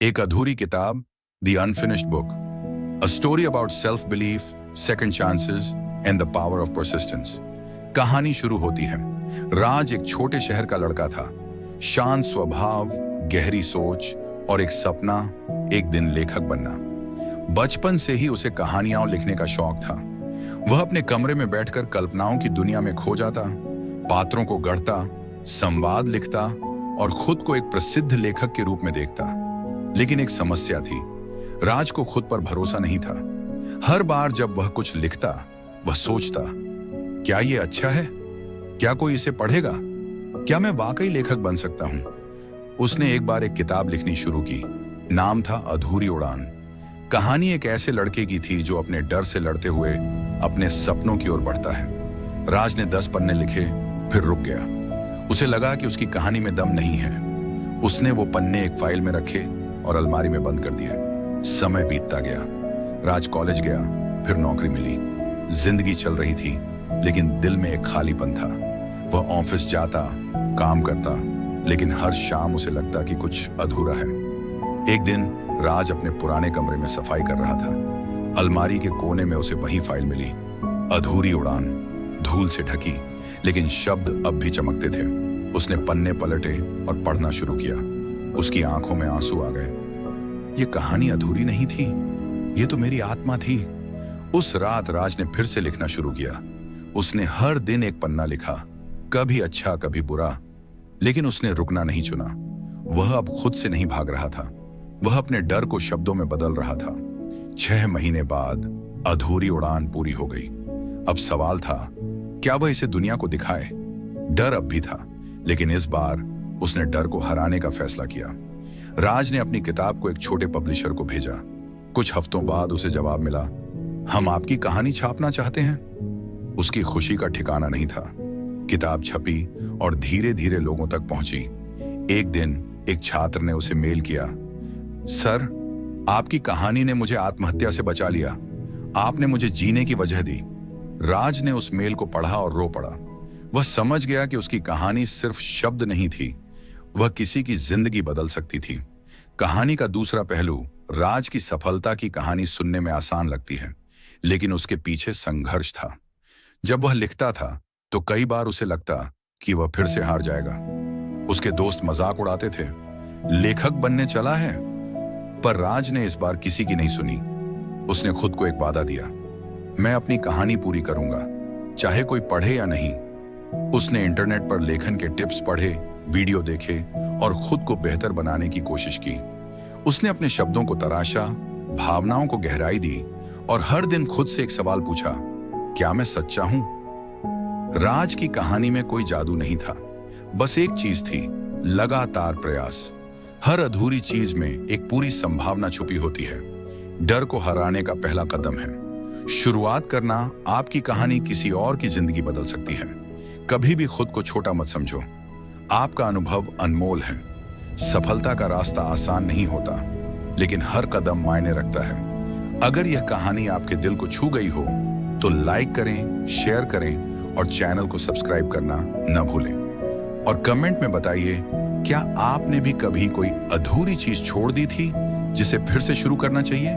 एक अधूरी किताब, the unfinished book, a story about self belief, second chances and the power of persistence. कहानी शुरू होती है। राज एक छोटे शहर का लड़का था। शांत स्वभाव, गहरी सोच और एक सपना, एक दिन लेखक बनना। बचपन से ही उसे कहानियां लिखने का शौक था। वह अपने कमरे में बैठकर कल्पनाओं की दुनिया में खो जाता, पात्रों को गढ़ता, संवाद लिखता और खुद को एक प्रसिद्ध लेखक के रूप में देखता। लेकिन एक समस्या थी, राज को खुद पर भरोसा नहीं था। हर बार जब वह कुछ लिखता, वह सोचता, क्या ये अच्छा है? क्या कोई इसे पढ़ेगा? क्या मैं वाकई लेखक बन सकता हूं? उसने एक बार एक किताब लिखनी शुरू की। नाम था अधूरी उड़ान। कहानी एक ऐसे लड़के की थी जो अपने डर से लड़ते हुए अपने सपनों की ओर बढ़ता है। राज ने 10 पन्ने लिखे, फिर रुक गया। उसे लगा कि उसकी कहानी में दम नहीं है। उसने वो पन्ने एक फाइल में रखे और अलमारी में बंद कर दिया। समय बीतता गया। राज कॉलेज गया, फिर नौकरी मिली। जिंदगी चल रही थी, लेकिन दिल में एक खालीपन था। वह ऑफिस जाता, काम करता, लेकिन हर शाम उसे लगता कि कुछ अधूरा है। एक दिन राज अपने पुराने कमरे में सफाई कर रहा था। अलमारी के कोने में उसे वही फाइल मिली, अधूरी उड़ान, धूल से ढकी, लेकिन शब्द अब भी चमकते थे। उसने पन्ने पलटे और पढ़ना शुरू किया। उसकी आंखों में आंसू आ गए। ये कहानी अधूरी नहीं थी, ये तो मेरी आत्मा थी। उस रात राज ने फिर से लिखना शुरू किया। उसने हर दिन एक पन्ना लिखा, कभी अच्छा कभी बुरा, लेकिन उसने रुकना नहीं चुना। वह अब खुद से नहीं भाग रहा था, वह अपने डर को शब्दों में बदल रहा था। 6 महीने बाद अधूरी उड़ान पूरी हो गई। अब सवाल था, क्या वह इसे दुनिया को दिखाए? डर अब भी था, लेकिन इस बार उसने डर को हराने का फैसला किया। राज ने अपनी किताब को एक छोटे पब्लिशर को भेजा। कुछ हफ्तों बाद उसे जवाब मिला, हम आपकी कहानी छापना चाहते हैं। उसकी खुशी का ठिकाना नहीं था। किताब छपी और धीरे धीरे लोगों तक पहुंची। एक दिन एक छात्र ने उसे मेल किया, सर, आपकी कहानी ने मुझे आत्महत्या से बचा लिया। आपने मुझे जीने की वजह दी। राज ने उस मेल को पढ़ा और रो पड़ा। वह समझ गया कि उसकी कहानी सिर्फ शब्द नहीं थी, वह किसी की जिंदगी बदल सकती थी। कहानी का दूसरा पहलू, राज की सफलता की कहानी सुनने में आसान लगती है, लेकिन उसके पीछे संघर्ष था। जब वह लिखता था तो कई बार उसे लगता कि वह फिर से हार जाएगा। उसके दोस्त मजाक उड़ाते थे, लेखक बनने चला है। पर राज ने इस बार किसी की नहीं सुनी। उसने खुद को एक वादा दिया, मैं अपनी कहानी पूरी करूंगा, चाहे कोई पढ़े या नहीं। उसने इंटरनेट पर लेखन के टिप्स पढ़े, वीडियो देखे और खुद को बेहतर बनाने की कोशिश की। उसने अपने शब्दों को तराशा, भावनाओं को गहराई दी और हर दिन खुद से एक सवाल पूछा, क्या मैं सच्चा हूं? राज की कहानी में कोई जादू नहीं था, बस एक चीज थी, लगातार प्रयास। हर अधूरी चीज में एक पूरी संभावना छुपी होती है। डर को हराने का पहला कदम है शुरुआत करना। आपकी कहानी किसी और की जिंदगी बदल सकती है। कभी भी खुद को छोटा मत समझो। आपका अनुभव अनमोल है। सफलता का रास्ता आसान नहीं होता, लेकिन हर कदम मायने रखता है। अगर यह कहानी आपके दिल को छू गई हो तो लाइक करें, शेयर करें और चैनल को सब्सक्राइब करना न भूलें। और कमेंट में बताइए, क्या आपने भी कभी कोई अधूरी चीज छोड़ दी थी जिसे फिर से शुरू करना चाहिए?